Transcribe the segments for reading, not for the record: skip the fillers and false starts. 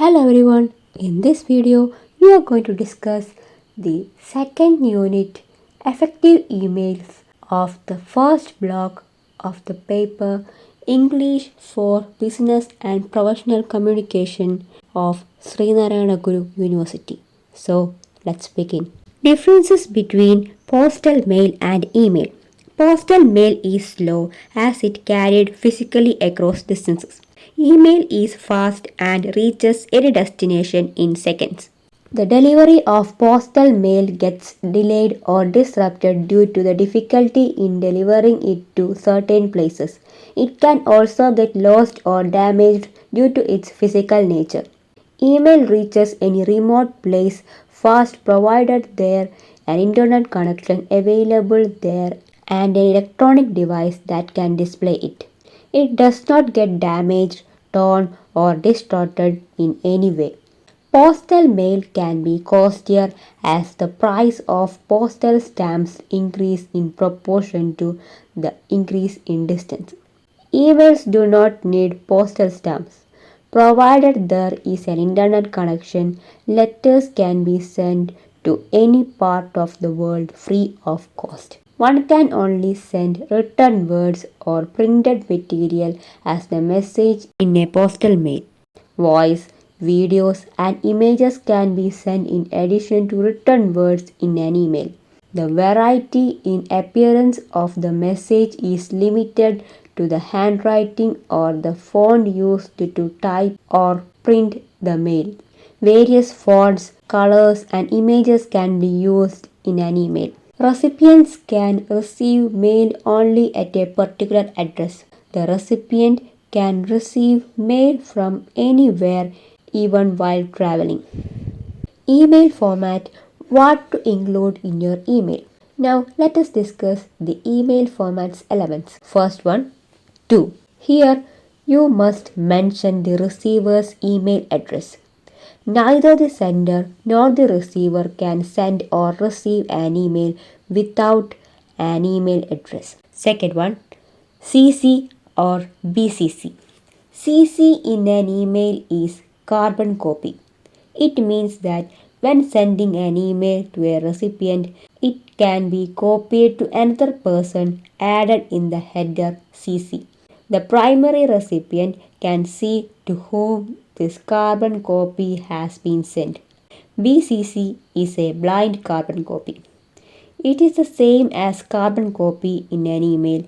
Hello everyone, in this video we are going to discuss the second unit effective emails of the first block of the paper English for Business and Professional Communication of Srinarayana Guru University. So let's begin. Differences between postal mail and email. Postal mail is slow as it carried physically across distances. Email is fast and reaches any destination in seconds. The delivery of postal mail gets delayed or disrupted due to the difficulty in delivering it to certain places. It can also get lost or damaged due to its physical nature. Email reaches any remote place fast provided there an internet connection available there and an electronic device that can display it. It does not get damaged, torn, or distorted in any way. Postal mail can be costlier as the price of postal stamps increase in proportion to the increase in distance. Emails do not need postal stamps. Provided there is an internet connection, letters can be sent to any part of the world free of cost. One can only send written words or printed material as the message in a postal mail. Voice, videos, and images can be sent in addition to written words in an email. The variety in appearance of the message is limited to the handwriting or the font used to type or print the mail. Various fonts, colors, and images can be used in an email. Recipients can receive mail only at a particular address. The recipient can receive mail from anywhere, even while traveling. Email format. What to include in your email. Now let us discuss the email format's elements. First one, to. Here you must mention the receiver's email address. Neither the sender nor the receiver can send or receive an email without an email address. Second one, CC or BCC. CC in an email is carbon copy. It means that when sending an email to a recipient, it can be copied to another person added in the header CC. The primary recipient can see to whom this carbon copy has been sent. BCC is a blind carbon copy. It is the same as carbon copy in an email,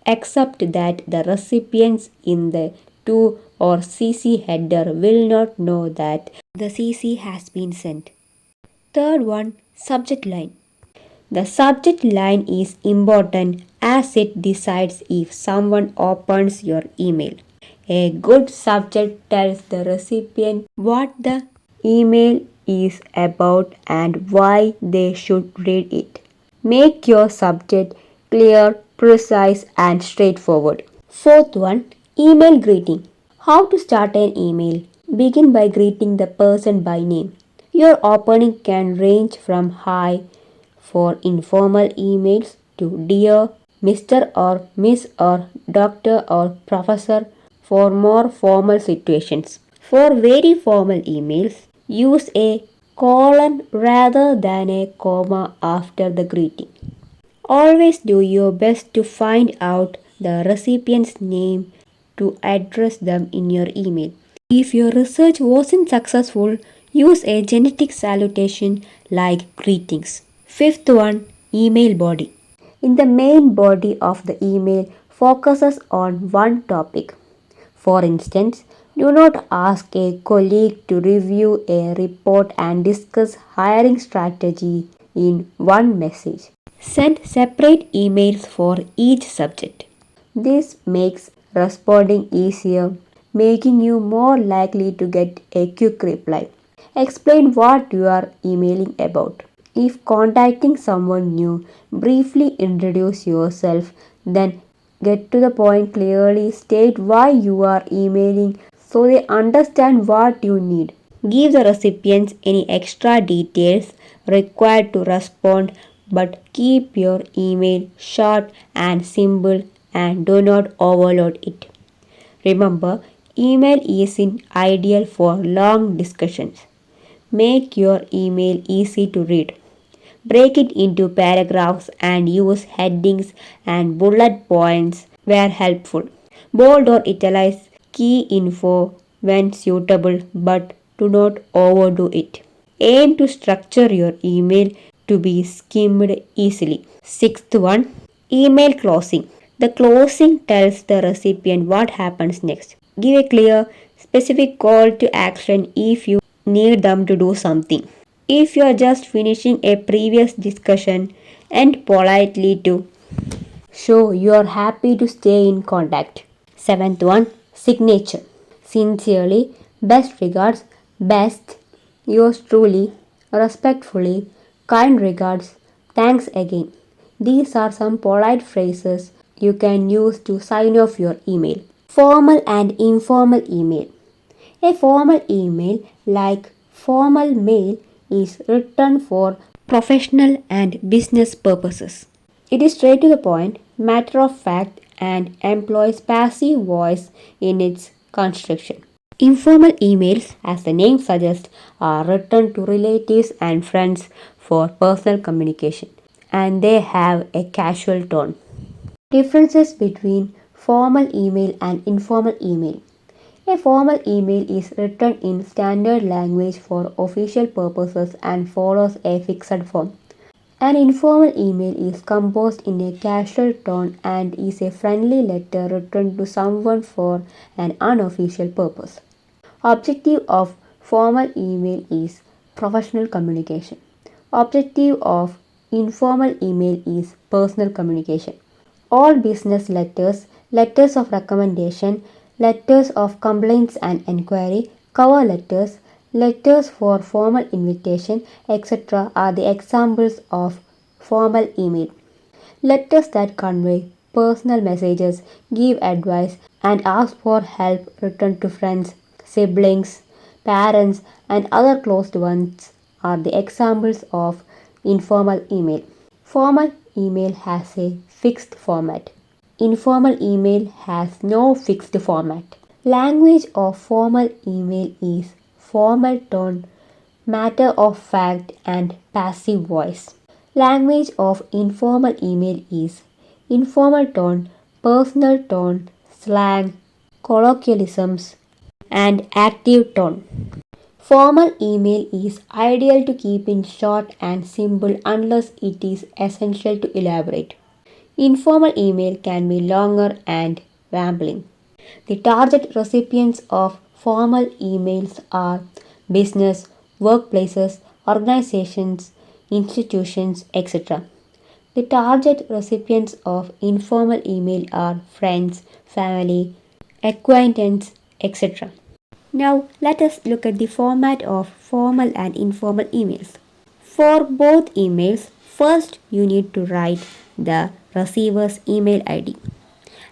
except that the recipients in the to or CC header will not know that the CC has been sent. Third one, subject line. The subject line is important as it decides if someone opens your email. A good subject tells the recipient what the email is about and why they should read it. Make your subject clear, precise, and straightforward. Fourth one, email greeting. How to start an email. Begin by greeting the person by name. Your opening can range from hi for informal emails to dear, Mr. or Miss or Doctor or Professor for more formal situations. For very formal emails, use a colon rather than a comma after the greeting. Always do your best to find out the recipient's name to address them in your email. If your research wasn't successful, use a genetic salutation like greetings. Fifth one, email body. In the main body of the email focuses on one topic. For instance, do not ask a colleague to review a report and discuss hiring strategy in one message. Send separate emails for each subject. This makes responding easier, making you more likely to get a quick reply. Explain what you are emailing about. If contacting someone new, briefly introduce yourself, then get to the point clearly, state why you are emailing so they understand what you need. Give the recipients any extra details required to respond, but keep your email short and simple and do not overload it. Remember, email isn't ideal for long discussions. Make your email easy to read. Break it into paragraphs and use headings and bullet points where helpful. Bold or italize key info when suitable, but do not overdo it. Aim to structure your email to be skimmed easily. Sixth one, email closing. The closing tells the recipient what happens next. Give a clear, specific call to action if you need them to do something. If you are just finishing a previous discussion, end politely to show you are happy to stay in contact. Seventh one, signature. Sincerely, best regards, best, yours truly, respectfully, kind regards, thanks again. These are some polite phrases you can use to sign off your email. Formal and informal email. A formal email, like formal mail, is written for professional and business purposes. It is straight to the point, matter of fact, and employs passive voice in its construction. Informal emails, as the name suggests, are written to relatives and friends for personal communication, and they have a casual tone. Differences between formal email and informal email. A formal email is written in standard language for official purposes and follows a fixed form. An informal email is composed in a casual tone and is a friendly letter written to someone for an unofficial purpose. Objective of formal email is professional communication. Objective of informal email is personal communication. All business letters, letters of recommendation, letters of complaints and enquiry, cover letters, letters for formal invitation, etc. are the examples of formal email. Letters that convey personal messages, give advice, and ask for help written to friends, siblings, parents, and other close ones are the examples of informal email. Formal email has a fixed format. Informal email has no fixed format. Language of formal email is formal tone, matter of fact, and passive voice. Language of informal email is informal tone, personal tone, slang, colloquialisms, and active tone. Formal email is ideal to keep in short and simple unless it is essential to elaborate. Informal email can be longer and rambling. The target recipients of formal emails are business, workplaces, organizations, institutions, etc. The target recipients of informal email are friends, family, acquaintance, etc. Now let us look at the format of formal and informal emails. For both emails, first you need to write the receiver's email ID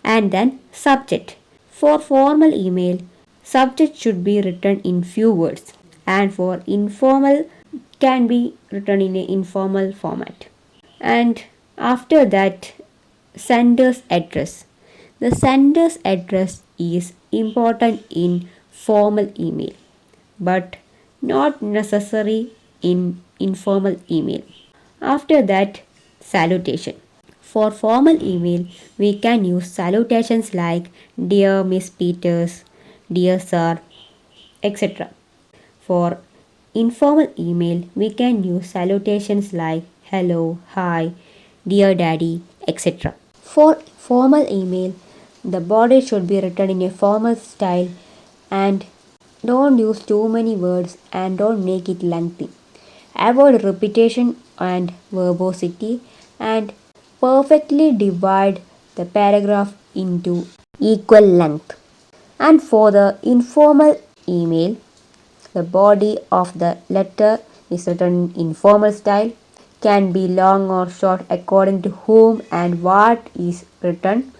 and then subject. For formal email, subject should be written in few words, and for informal can be written in an informal format. And after that, sender's address. The sender's address is important in formal email but not necessary in informal email. After that, salutation. For formal email, we can use salutations like Dear Miss Peters, Dear Sir, etc. For informal email, we can use salutations like Hello, Hi, Dear Daddy, etc. For formal email, the body should be written in a formal style and don't use too many words and don't make it lengthy. Avoid repetition and verbosity and perfectly divide the paragraph into equal length. And for the informal email, the body of the letter is written in formal style, can be long or short according to whom and what is written,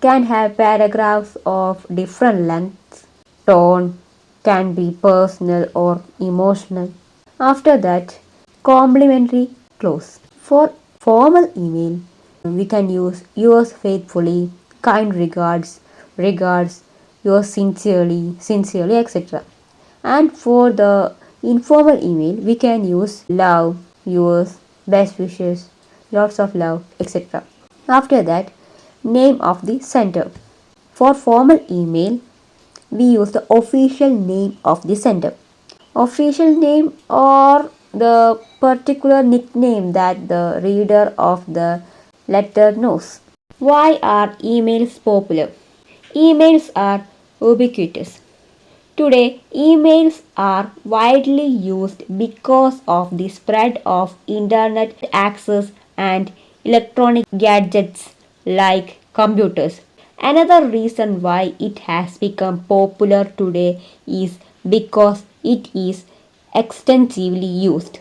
can have paragraphs of different lengths, tone, can be personal or emotional. After that, complimentary close. For formal email, we can use yours faithfully, kind regards, regards, yours sincerely, etc. And for the informal email, we can use love, yours, best wishes, lots of love, etc. After that, name of the sender. For formal email, we use the official name of the sender. Official name or the particular nickname that the reader of the letter knows. Why are emails popular? Emails are ubiquitous. Today, emails are widely used because of the spread of internet access and electronic gadgets like computers. Another reason why it has become popular today is because it is extensively used.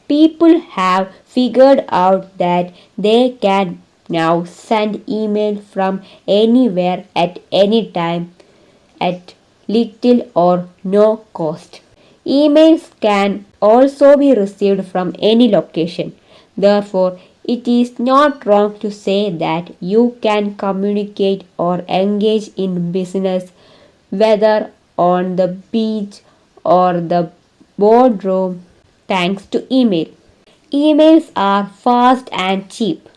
People have figured out that they can now send email from anywhere at any time at little or no cost. Emails can also be received from any location. Therefore, it is not wrong to say that you can communicate or engage in business whether on the beach or the boardroom thanks to email. Emails are fast and cheap.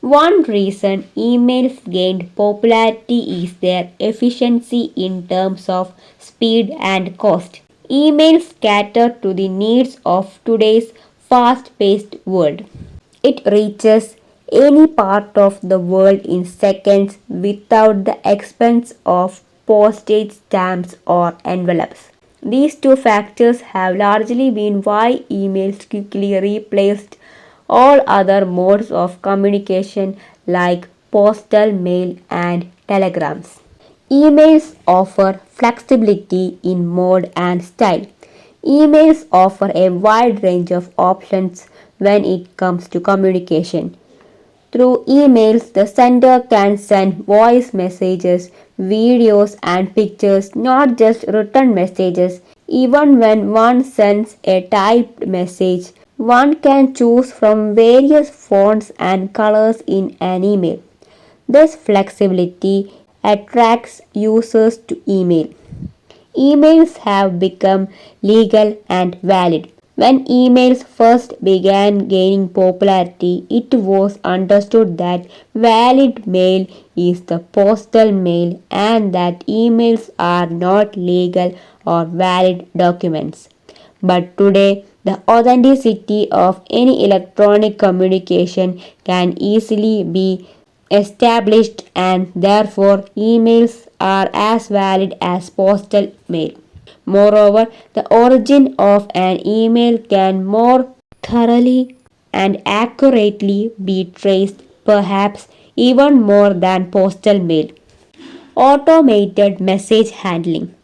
One reason emails gained popularity is their efficiency in terms of speed and cost. Emails cater to the needs of today's fast paced world. It reaches any part of the world in seconds without the expense of postage stamps or envelopes. These two factors have largely been why emails quickly replaced all other modes of communication like postal mail and telegrams. Emails offer flexibility in mode and style. Emails offer a wide range of options when it comes to communication. Through emails, the sender can send voice messages, videos, and pictures, not just written messages. Even when one sends a typed message, one can choose from various fonts and colors in an email. This flexibility attracts users to email. Emails have become legal and valid. When emails first began gaining popularity, it was understood that valid mail is the postal mail and that emails are not legal or valid documents. But today, the authenticity of any electronic communication can easily be established and therefore emails are as valid as postal mail. Moreover, the origin of an email can more thoroughly and accurately be traced, perhaps even more than postal mail. Automated message handling.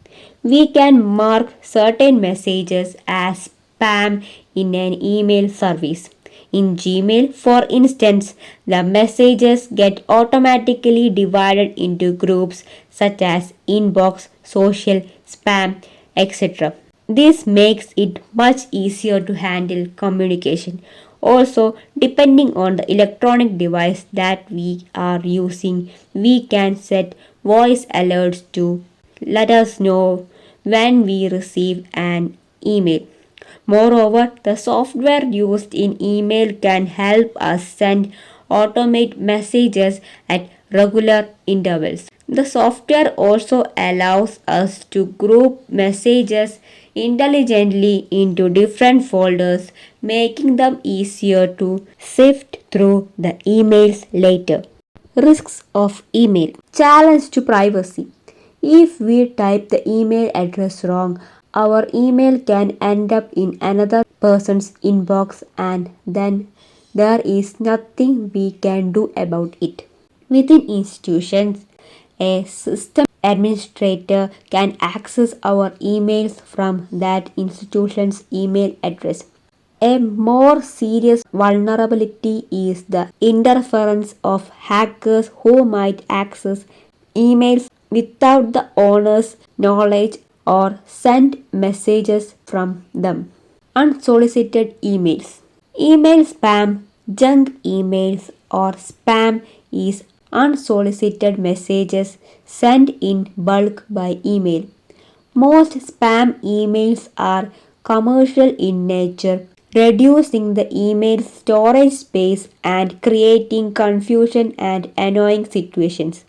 We can mark certain messages as spam in an email service. In Gmail, for instance, the messages get automatically divided into groups such as inbox, social, spam, etc. This makes it much easier to handle communication. Also, depending on the electronic device that we are using, we can set voice alerts to let us know when we receive an email. Moreover, the software used in email can help us send automate messages at regular intervals. The software also allows us to group messages intelligently into different folders, making them easier to sift through the emails later. Risks of email. Challenge to privacy. If we type the email address wrong, our email can end up in another person's inbox and then there is nothing we can do about it. Within institutions, a system administrator can access our emails from that institution's email address. A more serious vulnerability is the interference of hackers who might access emails without the owner's knowledge or send messages from them. Unsolicited emails. Email spam, junk emails, or spam is unsolicited messages sent in bulk by email. Most spam emails are commercial in nature, reducing the email storage space and creating confusion and annoying situations.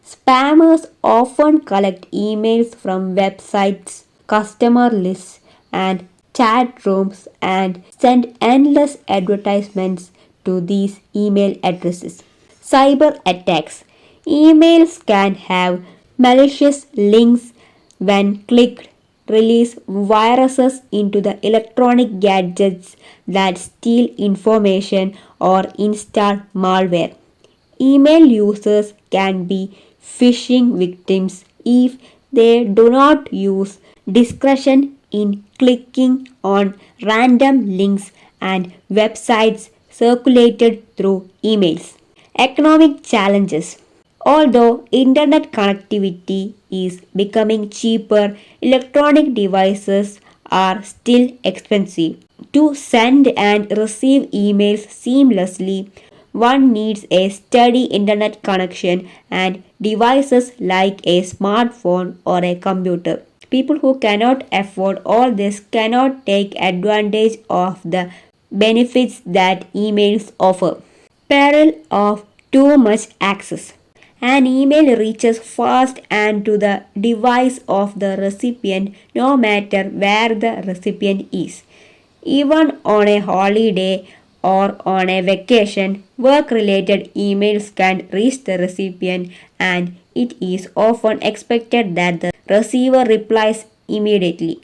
Spammers often collect emails from websites, customer lists, and chat rooms and send endless advertisements to these email addresses. Cyber attacks. Emails can have malicious links when clicked, release viruses into the electronic gadgets that steal information or install malware. Email users can be phishing victims if they do not use discretion in clicking on random links and websites circulated through emails. Economic challenges. Although internet connectivity is becoming cheaper, electronic devices are still expensive. To send and receive emails seamlessly, one needs a steady internet connection and devices like a smartphone or a computer. People who cannot afford all this cannot take advantage of the benefits that emails offer. Peril of too much access. An email reaches fast and to the device of the recipient no matter where the recipient is. Even on a holiday or on a vacation, work related emails can reach the recipient, and it is often expected that the receiver replies immediately.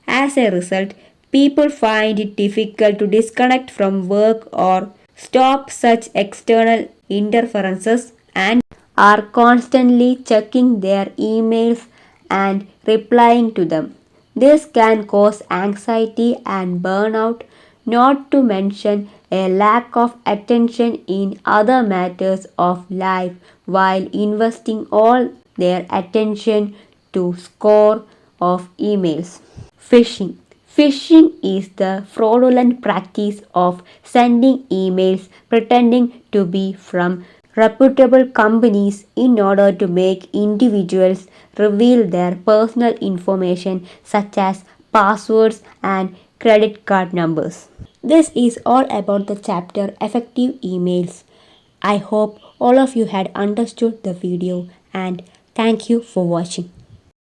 As a result, people find it difficult to disconnect from work or stop such external interferences and are constantly checking their emails and replying to them. This can cause anxiety and burnout, not to mention a lack of attention in other matters of life while investing all their attention to score of emails. Phishing. Phishing is the fraudulent practice of sending emails pretending to be from reputable companies in order to make individuals reveal their personal information such as passwords and credit card numbers. This is all about the chapter Effective Emails. I hope all of you had understood the video and thank you for watching.